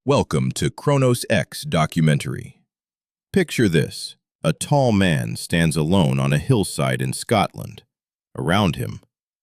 Welcome to ChronosX documentary. Picture this. A tall man stands alone on a hillside in Scotland. Around him,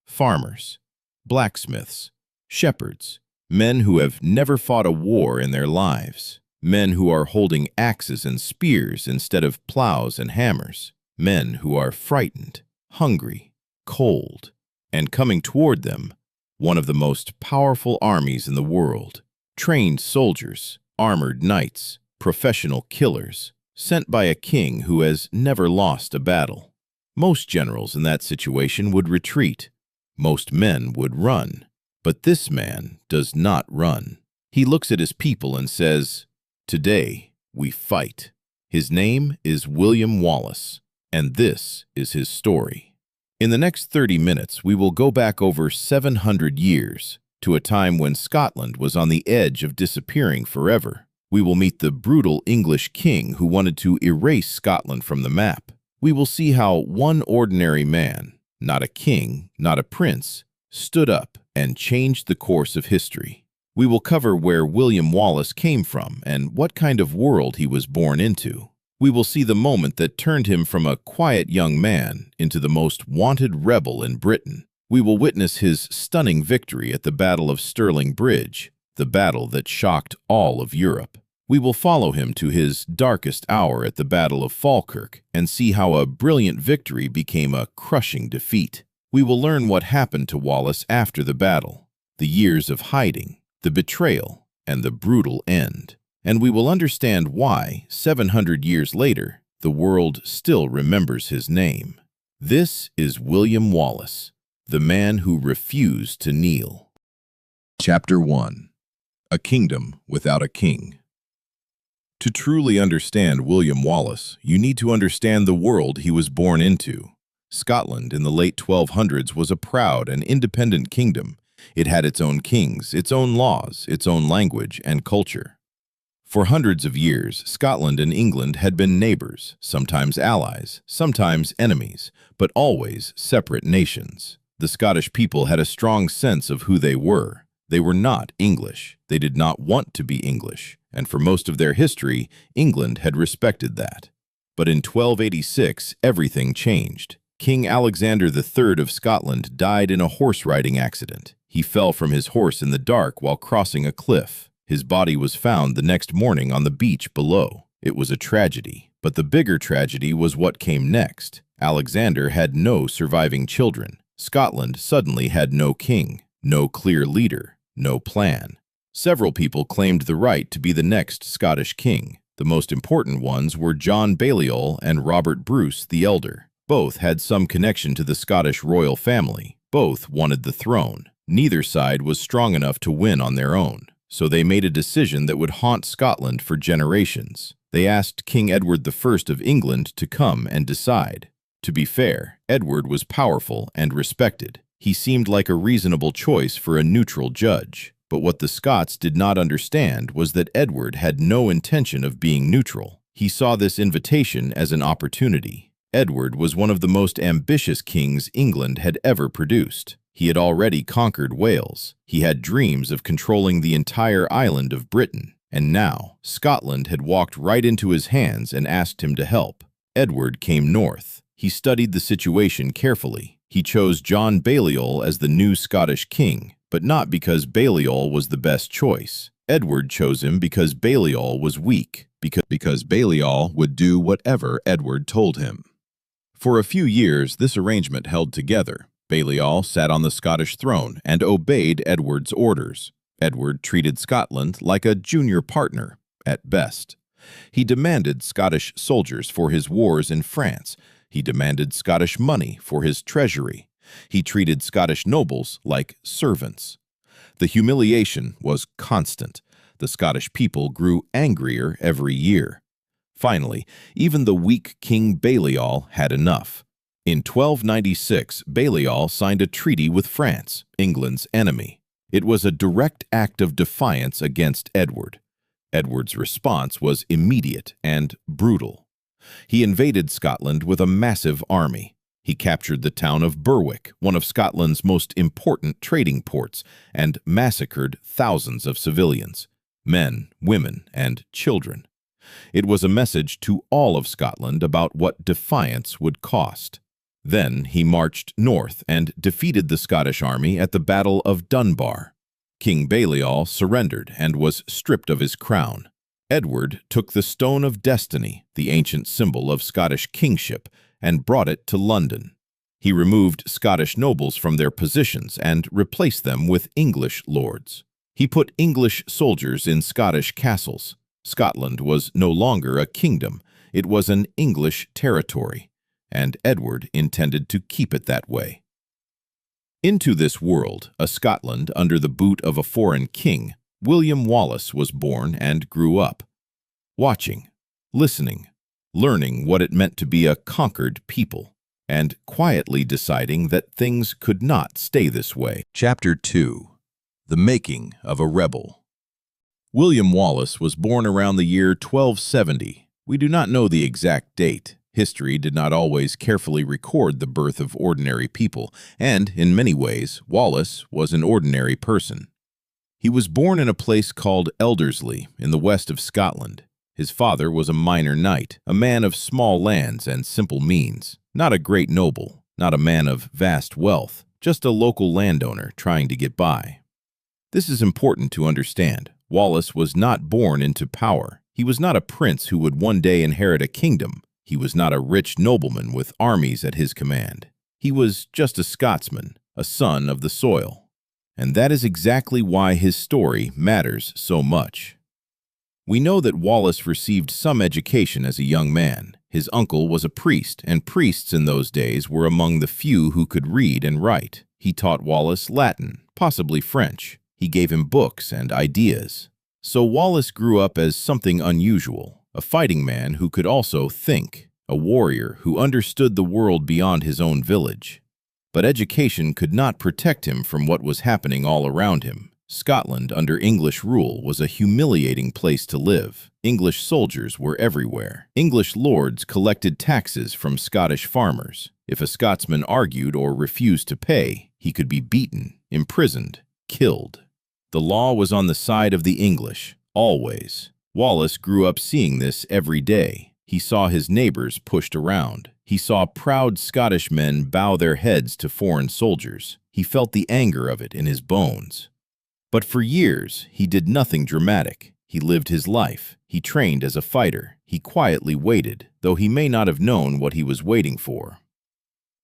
farmers, blacksmiths, shepherds, men who have never fought a war in their lives, men who are holding axes and spears instead of plows and hammers, men who are frightened, hungry, cold, and coming toward them, one of the most powerful armies in the world. Trained soldiers, armored knights, professional killers, sent by a king who has never lost a battle. Most generals in that situation would retreat. Most men would run. But this man does not run. He looks at his people and says, "Today we fight." His name is William Wallace, and this is his story. In the next 30 minutes, we will go back over 700 years, to a time when Scotland was on the edge of disappearing forever. We will meet the brutal English king who wanted to erase Scotland from the map. We will see how one ordinary man, not a king, not a prince, stood up and changed the course of history. We will cover where William Wallace came from and what kind of world he was born into. We will see the moment that turned him from a quiet young man into the most wanted rebel in Britain. We will witness his stunning victory at the Battle of Stirling Bridge, the battle that shocked all of Europe. We will follow him to his darkest hour at the Battle of Falkirk and see how a brilliant victory became a crushing defeat. We will learn what happened to Wallace after the battle, the years of hiding, the betrayal, and the brutal end. And we will understand why, 700 years later, the world still remembers his name. This is William Wallace, the man who refused to kneel. Chapter 1. A Kingdom Without a King. To truly understand William Wallace, you need to understand the world he was born into. Scotland in the late 1200s was a proud and independent kingdom. It had its own kings, its own laws, its own language and culture. For hundreds of years, Scotland and England had been neighbors, sometimes allies, sometimes enemies, but always separate nations. The Scottish people had a strong sense of who they were. They were not English. They did not want to be English, and for most of their history, England had respected that. But in 1286, everything changed. King Alexander III of Scotland died in a horse-riding accident. He fell from his horse in the dark while crossing a cliff. His body was found the next morning on the beach below. It was a tragedy, but the bigger tragedy was what came next. Alexander had no surviving children. Scotland suddenly had no king, no clear leader, no plan. Several people claimed the right to be the next Scottish king. The most important ones were John Balliol and Robert Bruce the Elder. Both had some connection to the Scottish royal family. Both wanted the throne. Neither side was strong enough to win on their own, so they made a decision that would haunt Scotland for generations. They asked King Edward I of England to come and decide. To be fair, Edward was powerful and respected. He seemed like a reasonable choice for a neutral judge. But what the Scots did not understand was that Edward had no intention of being neutral. He saw this invitation as an opportunity. Edward was one of the most ambitious kings England had ever produced. He had already conquered Wales. He had dreams of controlling the entire island of Britain. And now, Scotland had walked right into his hands and asked him to help. Edward came north. He studied the situation carefully. He chose John Balliol as the new Scottish king, but not because Balliol was the best choice. Edward chose him because Balliol was weak, because Balliol would do whatever Edward told him. For a few years, this arrangement held together. Balliol sat on the Scottish throne and obeyed Edward's orders. Edward treated Scotland like a junior partner, at best. He demanded Scottish soldiers for his wars in France. He demanded Scottish money for his treasury. He treated Scottish nobles like servants. The humiliation was constant. The Scottish people grew angrier every year. Finally, even the weak King Balliol had enough. In 1296, Balliol signed a treaty with France, England's enemy. It was a direct act of defiance against Edward. Edward's response was immediate and brutal. He invaded Scotland with a massive army. He captured the town of Berwick, one of Scotland's most important trading ports, and massacred thousands of civilians. men, women, and children. It was a message to all of Scotland about what defiance would cost. Then he marched north and defeated the Scottish army at the Battle of Dunbar. King Balliol surrendered and was stripped of his crown. Edward took the Stone of Destiny, the ancient symbol of Scottish kingship, and brought it to London. He removed Scottish nobles from their positions and replaced them with English lords. He put English soldiers in Scottish castles. Scotland was no longer a kingdom, it was an English territory, and Edward intended to keep it that way. Into this world, a Scotland under the boot of a foreign king, William Wallace was born and grew up, watching, listening, learning what it meant to be a conquered people, and quietly deciding that things could not stay this way. Chapter 2. The Making of a Rebel. William Wallace was born around the year 1270. We do not know the exact date. History did not always carefully record the birth of ordinary people, and, in many ways, Wallace was an ordinary person. He was born in a place called Elderslie, in the west of Scotland. His father was a minor knight, a man of small lands and simple means, not a great noble, not a man of vast wealth, just a local landowner trying to get by. This is important to understand. Wallace was not born into power. He was not a prince who would one day inherit a kingdom. He was not a rich nobleman with armies at his command. He was just a Scotsman, a son of the soil. And that is exactly why his story matters so much. We know that Wallace received some education as a young man. His uncle was a priest, and priests in those days were among the few who could read and write. He taught Wallace Latin, possibly French. He gave him books and ideas. So Wallace grew up as something unusual, a fighting man who could also think, a warrior who understood the world beyond his own village. But education could not protect him from what was happening all around him. Scotland under English rule was a humiliating place to live. English soldiers were everywhere. English lords collected taxes from Scottish farmers. If a Scotsman argued or refused to pay, he could be beaten, imprisoned, killed. The law was on the side of the English, always. Wallace grew up seeing this every day. He saw his neighbors pushed around. He saw proud Scottish men bow their heads to foreign soldiers. He felt the anger of it in his bones. But for years, he did nothing dramatic. He lived his life. He trained as a fighter. He quietly waited, though he may not have known what he was waiting for.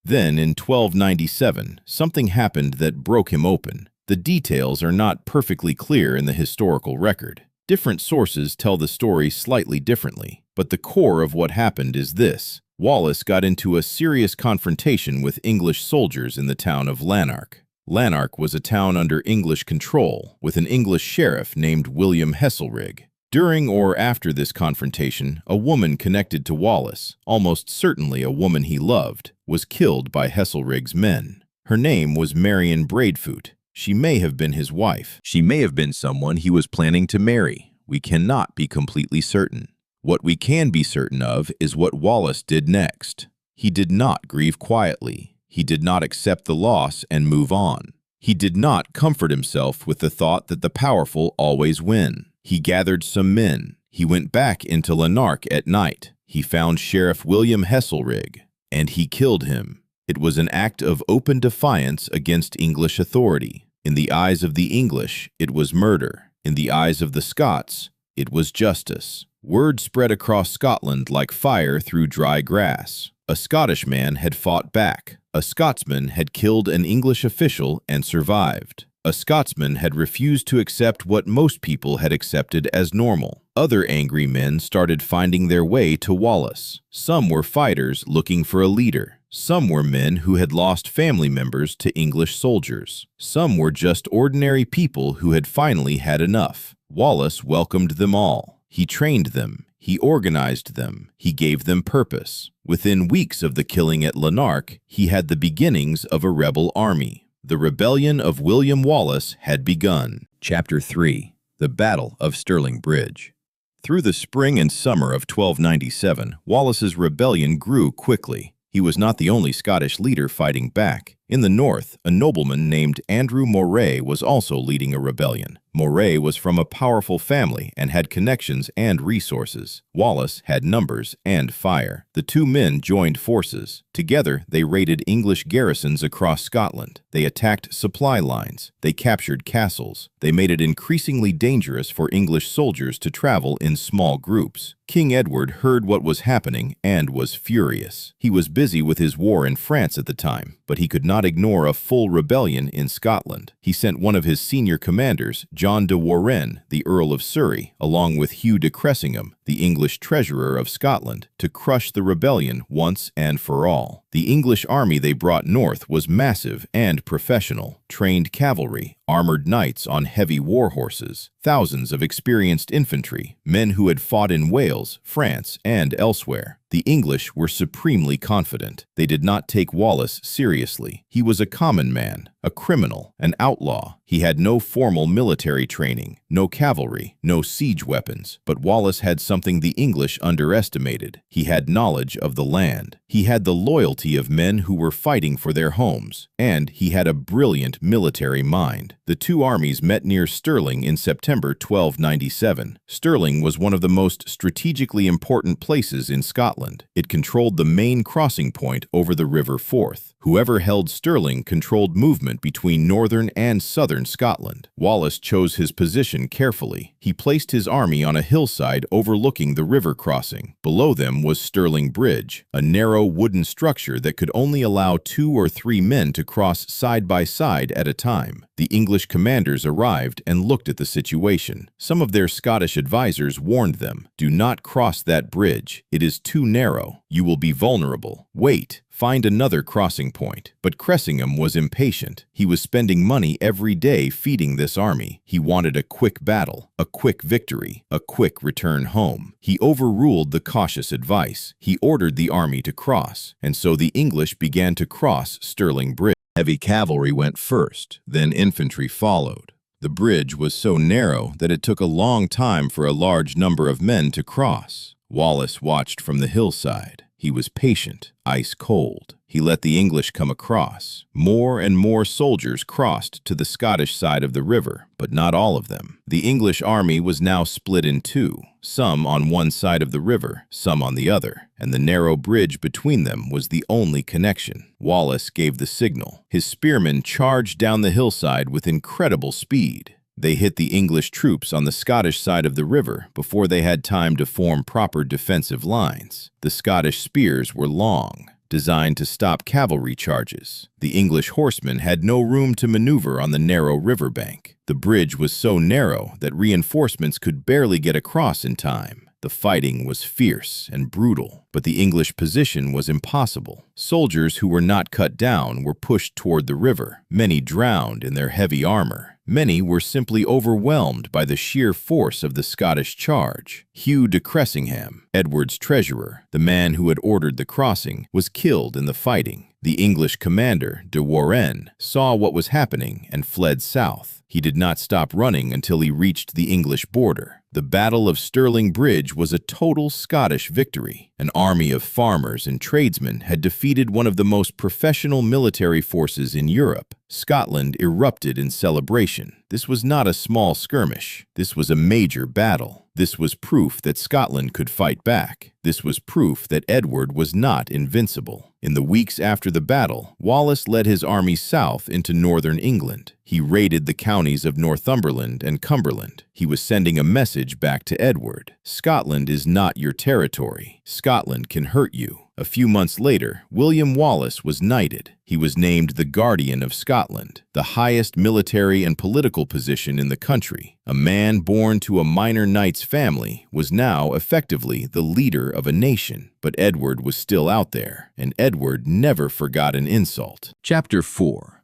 Then, in 1297, something happened that broke him open. The details are not perfectly clear in the historical record. Different sources tell the story slightly differently, but the core of what happened is this. Wallace got into a serious confrontation with English soldiers in the town of Lanark. Lanark was a town under English control, with an English sheriff named William Heselrig. During or after this confrontation, a woman connected to Wallace, almost certainly a woman he loved, was killed by Heselrig's men. Her name was Marion Braveheart. She may have been his wife. She may have been someone he was planning to marry. We cannot be completely certain. What we can be certain of is what Wallace did next. He did not grieve quietly. He did not accept the loss and move on. He did not comfort himself with the thought that the powerful always win. He gathered some men. He went back into Lanark at night. He found Sheriff William Heselrig, and he killed him. It was an act of open defiance against English authority. In the eyes of the English, it was murder. In the eyes of the Scots, it was justice. Word spread across Scotland like fire through dry grass. A Scottish man had fought back. A Scotsman had killed an English official and survived. A Scotsman had refused to accept what most people had accepted as normal. Other angry men started finding their way to Wallace. Some were fighters looking for a leader. Some were men who had lost family members to English soldiers. Some were just ordinary people who had finally had enough. Wallace welcomed them all. He trained them. He organized them. He gave them purpose. Within weeks of the killing at Lanark, he had the beginnings of a rebel army. The rebellion of William Wallace had begun. Chapter 3. The Battle of Stirling Bridge. Through the spring and summer of 1297, Wallace's rebellion grew quickly. He was not the only Scottish leader fighting back. In the north, a nobleman named Andrew Moray was also leading a rebellion. Moray was from a powerful family and had connections and resources. Wallace had numbers and fire. The two men joined forces. Together, they raided English garrisons across Scotland. They attacked supply lines. They captured castles. They made it increasingly dangerous for English soldiers to travel in small groups. King Edward heard what was happening and was furious. He was busy with his war in France at the time, but he could not ignore a full rebellion in Scotland. He sent one of his senior commanders, John de Warenne, the Earl of Surrey, along with Hugh de Cressingham, the English treasurer of Scotland, to crush the rebellion once and for all. The English army they brought north was massive and professional, trained cavalry, armored knights on heavy war horses, thousands of experienced infantry, men who had fought in Wales, France, and elsewhere. The English were supremely confident. They did not take Wallace seriously. He was a common man, a criminal, an outlaw. He had no formal military training, no cavalry, no siege weapons. But Wallace had something the English underestimated. He had knowledge of the land. He had the loyalty of men who were fighting for their homes, and he had a brilliant military mind. The two armies met near Stirling in September 1297. Stirling was one of the most strategically important places in Scotland. It controlled the main crossing point over the River Forth. Whoever held Stirling controlled movement between northern and southern Scotland. Wallace chose his position carefully. He placed his army on a hillside overlooking the river crossing. Below them was Stirling Bridge, a narrow wooden structure that could only allow 2 or 3 men to cross side by side at a time. The English commanders arrived and looked at the situation. Some of their Scottish advisors warned them, "Do not cross that bridge. It is too narrow. You will be vulnerable. Wait. Find another crossing point." But Cressingham was impatient. He was spending money every day feeding this army. He wanted a quick battle, a quick victory, a quick return home. He overruled the cautious advice. He ordered the army to cross, and so the English began to cross Stirling Bridge. Heavy cavalry went first, then infantry followed. The bridge was so narrow that it took a long time for a large number of men to cross. Wallace watched from the hillside. He was patient, ice cold. He let the English come across. More and more soldiers crossed to the Scottish side of the river, but not all of them. The English army was now split in two, some on one side of the river, some on the other, and the narrow bridge between them was the only connection. Wallace gave the signal. His spearmen charged down the hillside with incredible speed. They hit the English troops on the Scottish side of the river before they had time to form proper defensive lines. The Scottish spears were long, designed to stop cavalry charges. The English horsemen had no room to maneuver on the narrow riverbank. The bridge was so narrow that reinforcements could barely get across in time. The fighting was fierce and brutal, but the English position was impossible. Soldiers who were not cut down were pushed toward the river. Many drowned in their heavy armor. Many were simply overwhelmed by the sheer force of the Scottish charge. Hugh de Cressingham, Edward's treasurer, the man who had ordered the crossing, was killed in the fighting. The English commander, de Warenne, saw what was happening and fled south. He did not stop running until he reached the English border. The Battle of Stirling Bridge was a total Scottish victory. An army of farmers and tradesmen had defeated one of the most professional military forces in Europe. Scotland erupted in celebration. This was not a small skirmish. This was a major battle. This was proof that Scotland could fight back. This was proof that Edward was not invincible. In the weeks after the battle, Wallace led his army south into northern England. He raided the counties of Northumberland and Cumberland. He was sending a message back to Edward. Scotland is not your territory. Scotland can hurt you. A few months later, William Wallace was knighted. He was named the Guardian of Scotland, the highest military and political position in the country. A man born to a minor knight's family was now effectively the leader of a nation. But Edward was still out there, and Edward never forgot an insult. Chapter 4.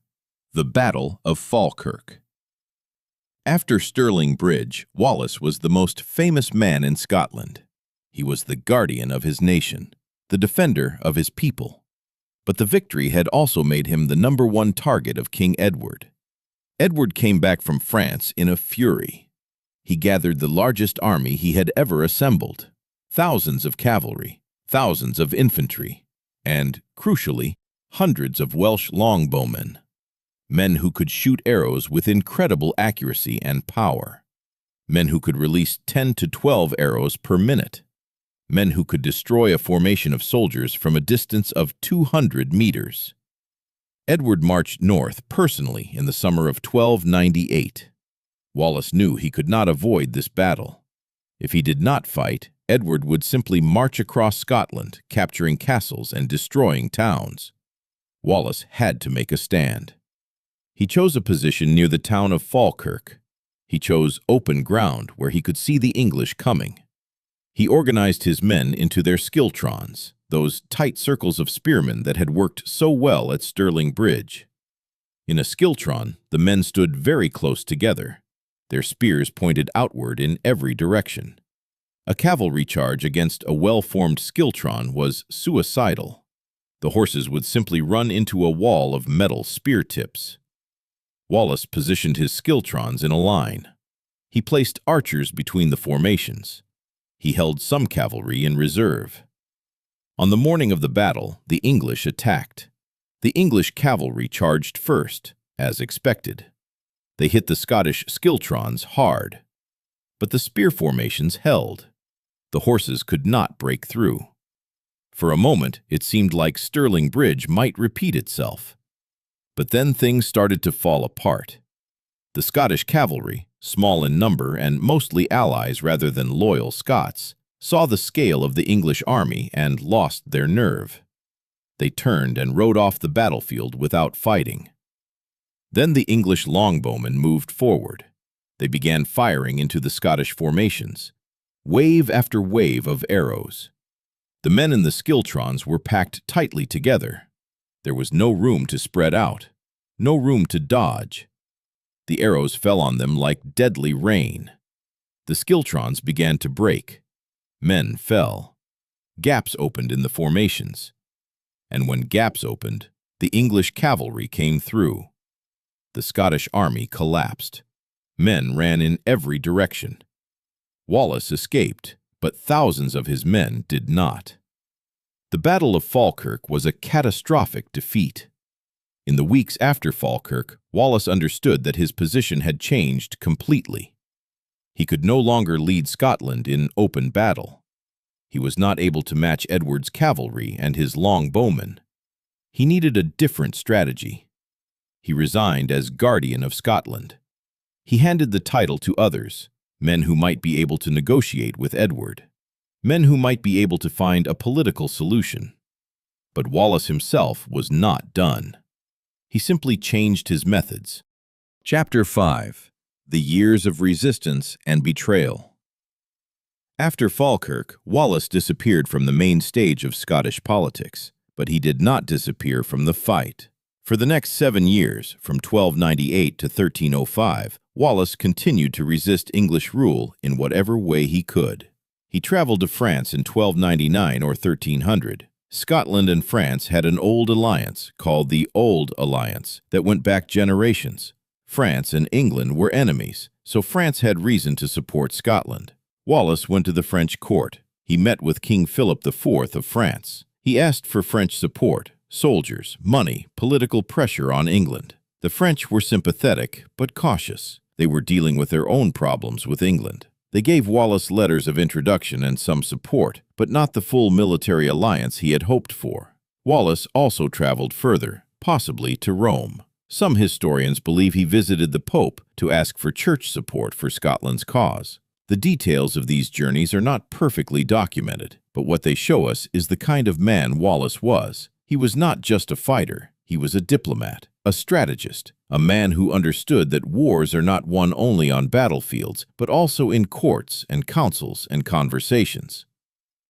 The Battle of Falkirk. After Stirling Bridge, Wallace was the most famous man in Scotland. He was the guardian of his nation, the defender of his people. But the victory had also made him the #1 target of King Edward. Edward came back from France in a fury. He gathered the largest army he had ever assembled, thousands of cavalry, thousands of infantry, and, crucially, hundreds of Welsh longbowmen, men who could shoot arrows with incredible accuracy and power, men who could release 10 to 12 arrows per minute, men who could destroy a formation of soldiers from a distance of 200 meters. Edward marched north personally in the summer of 1298. Wallace knew he could not avoid this battle. If he did not fight, Edward would simply march across Scotland, capturing castles and destroying towns. Wallace had to make a stand. He chose a position near the town of Falkirk. He chose open ground where he could see the English coming. He organized his men into their skiltrons, those tight circles of spearmen that had worked so well at Stirling Bridge. In a skiltron, the men stood very close together. Their spears pointed outward in every direction. A cavalry charge against a well-formed skiltron was suicidal. The horses would simply run into a wall of metal spear tips. Wallace positioned his skiltrons in a line. He placed archers between the formations. He held some cavalry in reserve. On the morning of the battle, the English attacked. The English cavalry charged first, as expected. They hit the Scottish skiltrons hard. But the spear formations held. The horses could not break through. For a moment, it seemed like Stirling Bridge might repeat itself. But then things started to fall apart. The Scottish cavalry, small in number and mostly allies rather than loyal Scots, saw the scale of the English army and lost their nerve. They turned and rode off the battlefield without fighting. Then the English longbowmen moved forward. They began firing into the Scottish formations, wave after wave of arrows. The men in the skiltrons were packed tightly together. There was no room to spread out, no room to dodge. The arrows fell on them like deadly rain. The skiltrons began to break. Men fell. Gaps opened in the formations. And when gaps opened, the English cavalry came through. The Scottish army collapsed. Men ran in every direction. Wallace escaped, but thousands of his men did not. The Battle of Falkirk was a catastrophic defeat. In the weeks after Falkirk, Wallace understood that his position had changed completely. He could no longer lead Scotland in open battle. He was not able to match Edward's cavalry and his longbowmen. He needed a different strategy. He resigned as Guardian of Scotland. He handed the title to others, men who might be able to negotiate with Edward, men who might be able to find a political solution. But Wallace himself was not done. He simply changed his methods. Chapter 5. The Years of Resistance and Betrayal. After Falkirk, Wallace disappeared from the main stage of Scottish politics, but he did not disappear from the fight. For the next 7 years, from 1298 to 1305, Wallace continued to resist English rule in whatever way he could. He traveled to France in 1299 or 1300. Scotland and France had an old alliance called the Old Alliance that went back generations. France and England were enemies, so France had reason to support Scotland. Wallace went to the French court. He met with King Philip IV of France. He asked for French support, soldiers, money, political pressure on England. The French were sympathetic, but cautious. They were dealing with their own problems with England. They gave Wallace letters of introduction and some support, but not the full military alliance he had hoped for. Wallace also traveled further, possibly to Rome. Some historians believe he visited the Pope to ask for church support for Scotland's cause. The details of these journeys are not perfectly documented, but what they show us is the kind of man Wallace was. He was not just a fighter, he was a diplomat, a strategist, a man who understood that wars are not won only on battlefields, but also in courts and councils and conversations.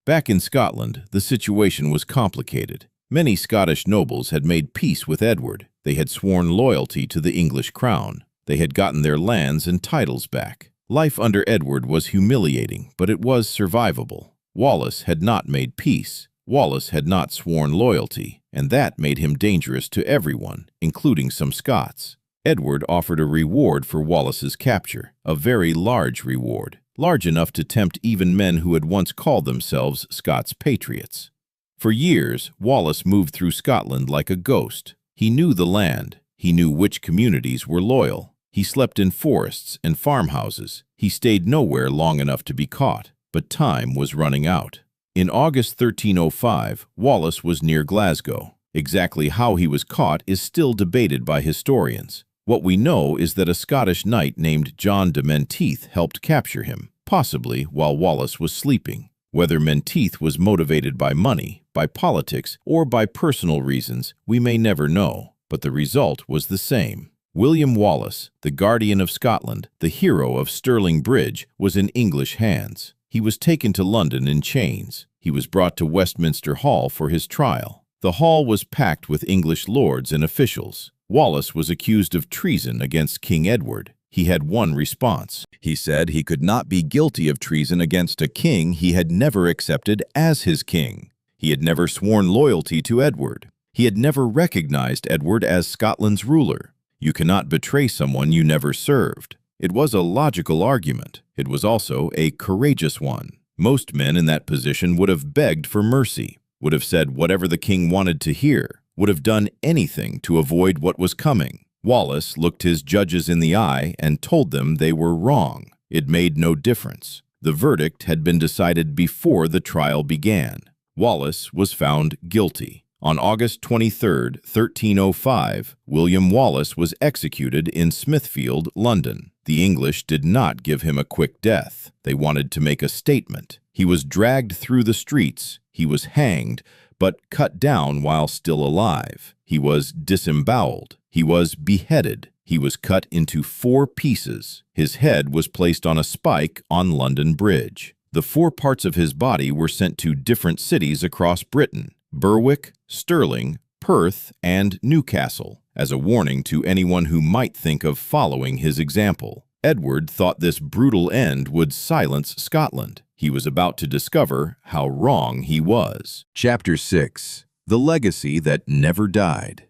Back in Scotland, the situation was complicated. Many Scottish nobles had made peace with Edward. They had sworn loyalty to the English crown. They had gotten their lands and titles back. Life under Edward was humiliating, but it was survivable. Wallace had not made peace. Wallace had not sworn loyalty, and that made him dangerous to everyone, including some Scots. Edward offered a reward for Wallace's capture, a very large reward, large enough to tempt even men who had once called themselves Scots patriots. For years, Wallace moved through Scotland like a ghost. He knew the land. He knew which communities were loyal. He slept in forests and farmhouses. He stayed nowhere long enough to be caught, but time was running out. In August 1305, Wallace was near Glasgow. Exactly how he was caught is still debated by historians. What we know is that a Scottish knight named John de Menteith helped capture him, possibly while Wallace was sleeping. Whether Menteith was motivated by money, by politics, or by personal reasons, we may never know, but the result was the same. William Wallace, the guardian of Scotland, the hero of Stirling Bridge, was in English hands. He was taken to London in chains. He was brought to Westminster Hall for his trial. The hall was packed with English lords and officials. Wallace was accused of treason against King Edward. He had one response. He said he could not be guilty of treason against a king he had never accepted as his king. He had never sworn loyalty to Edward. He had never recognized Edward as Scotland's ruler. You cannot betray someone you never served. It was a logical argument. It was also a courageous one. Most men in that position would have begged for mercy, would have said whatever the king wanted to hear, would have done anything to avoid what was coming. Wallace looked his judges in the eye and told them they were wrong. It made no difference. The verdict had been decided before the trial began. Wallace was found guilty. On August 23, 1305, William Wallace was executed in Smithfield, London. The English did not give him a quick death. They wanted to make a statement. He was dragged through the streets. He was hanged, but cut down while still alive. He was disemboweled. He was beheaded. He was cut into 4 pieces. His head was placed on a spike on London Bridge. The 4 parts of his body were sent to different cities across Britain: Berwick, Stirling, Perth, and Newcastle, as a warning to anyone who might think of following his example. Edward thought this brutal end would silence Scotland. He was about to discover how wrong he was. Chapter 6. The Legacy That Never Died.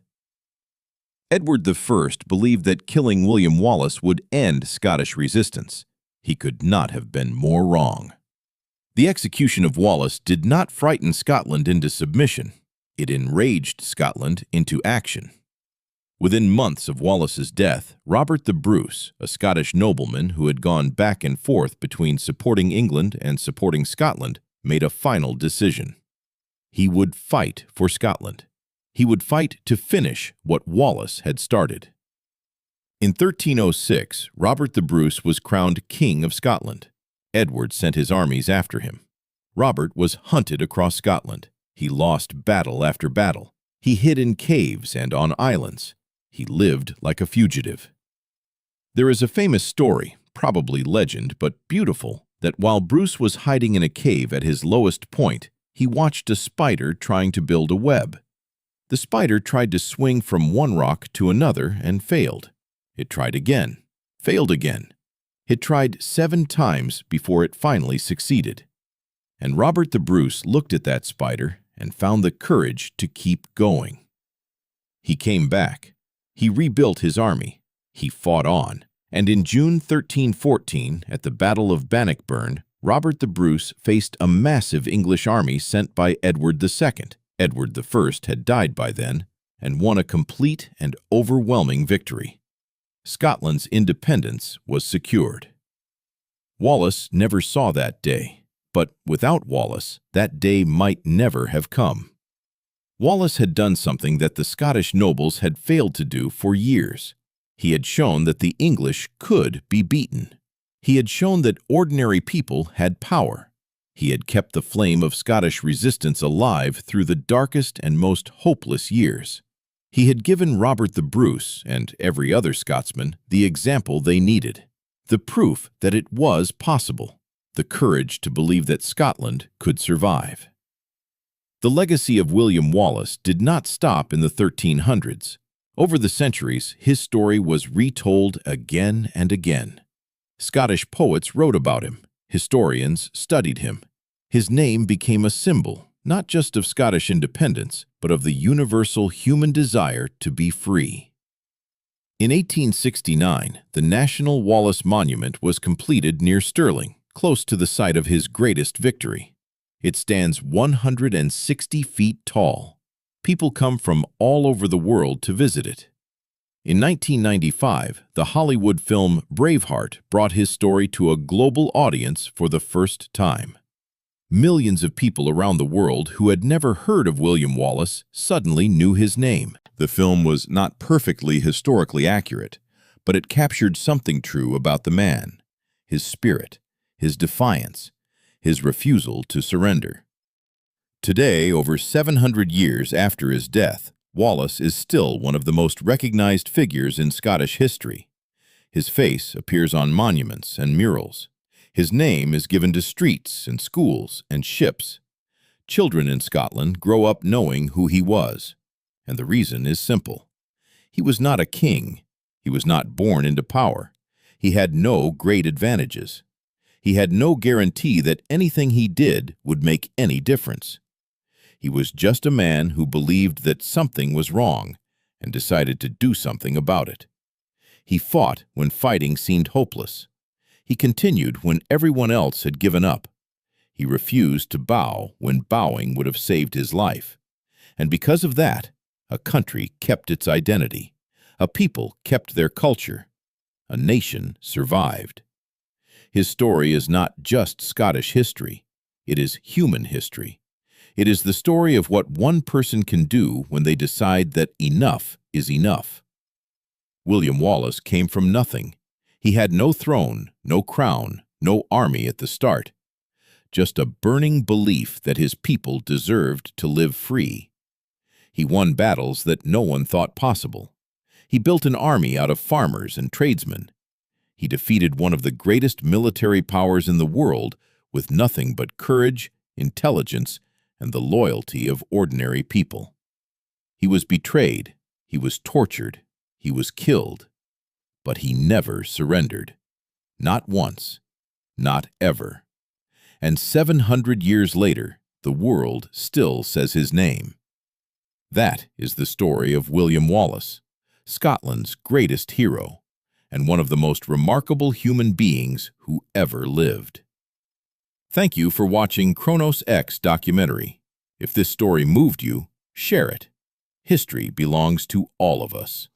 Edward I believed that killing William Wallace would end Scottish resistance. He could not have been more wrong. The execution of Wallace did not frighten Scotland into submission. It enraged Scotland into action. Within months of Wallace's death, Robert the Bruce, a Scottish nobleman who had gone back and forth between supporting England and supporting Scotland, made a final decision. He would fight for Scotland. He would fight to finish what Wallace had started. In 1306, Robert the Bruce was crowned King of Scotland. Edward sent his armies after him. Robert was hunted across Scotland. He lost battle after battle. He hid in caves and on islands. He lived like a fugitive. There is a famous story, probably legend, but beautiful, that while Bruce was hiding in a cave at his lowest point, he watched a spider trying to build a web. The spider tried to swing from one rock to another and failed. It tried again, failed again. It tried 7 times before it finally succeeded. And Robert the Bruce looked at that spider and found the courage to keep going. He came back. He rebuilt his army. He fought on. And in June 1314, at the Battle of Bannockburn, Robert the Bruce faced a massive English army sent by Edward II. Edward I had died by then and won a complete and overwhelming victory. Scotland's independence was secured. Wallace never saw that day, but without Wallace, that day might never have come. Wallace had done something that the Scottish nobles had failed to do for years. He had shown that the English could be beaten. He had shown that ordinary people had power. He had kept the flame of Scottish resistance alive through the darkest and most hopeless years. He had given Robert the Bruce and every other Scotsman the example they needed, the proof that it was possible, the courage to believe that Scotland could survive. The legacy of William Wallace did not stop in the 1300s. Over the centuries, his story was retold again and again. Scottish poets wrote about him. Historians studied him. His name became a symbol, not just of Scottish independence, but of the universal human desire to be free. In 1869, the National Wallace Monument was completed near Stirling, close to the site of his greatest victory. It stands 160 feet tall. People come from all over the world to visit it. In 1995, the Hollywood film Braveheart brought his story to a global audience for the first time. Millions of people around the world who had never heard of William Wallace suddenly knew his name. The film was not perfectly historically accurate, but it captured something true about the man: his spirit, his defiance, his refusal to surrender. Today, over 700 years after his death, Wallace is still one of the most recognized figures in Scottish history. His face appears on monuments and murals. His name is given to streets and schools and ships. Children in Scotland grow up knowing who he was, and the reason is simple. He was not a king. He was not born into power. He had no great advantages. He had no guarantee that anything he did would make any difference. He was just a man who believed that something was wrong and decided to do something about it. He fought when fighting seemed hopeless. He continued when everyone else had given up. He refused to bow when bowing would have saved his life. And because of that, a country kept its identity. A people kept their culture. A nation survived. His story is not just Scottish history. It is human history. It is the story of what one person can do when they decide that enough is enough. William Wallace came from nothing. He had no throne, no crown, no army at the start. Just a burning belief that his people deserved to live free. He won battles that no one thought possible. He built an army out of farmers and tradesmen. He defeated one of the greatest military powers in the world with nothing but courage, intelligence, and the loyalty of ordinary people. He was betrayed, he was tortured, he was killed, but he never surrendered. Not once, not ever. And 700 years later, the world still says his name. That is the story of William Wallace, Scotland's greatest hero, and one of the most remarkable human beings who ever lived. Thank you for watching ChronosX documentary. If this story moved you, share it. History belongs to all of us.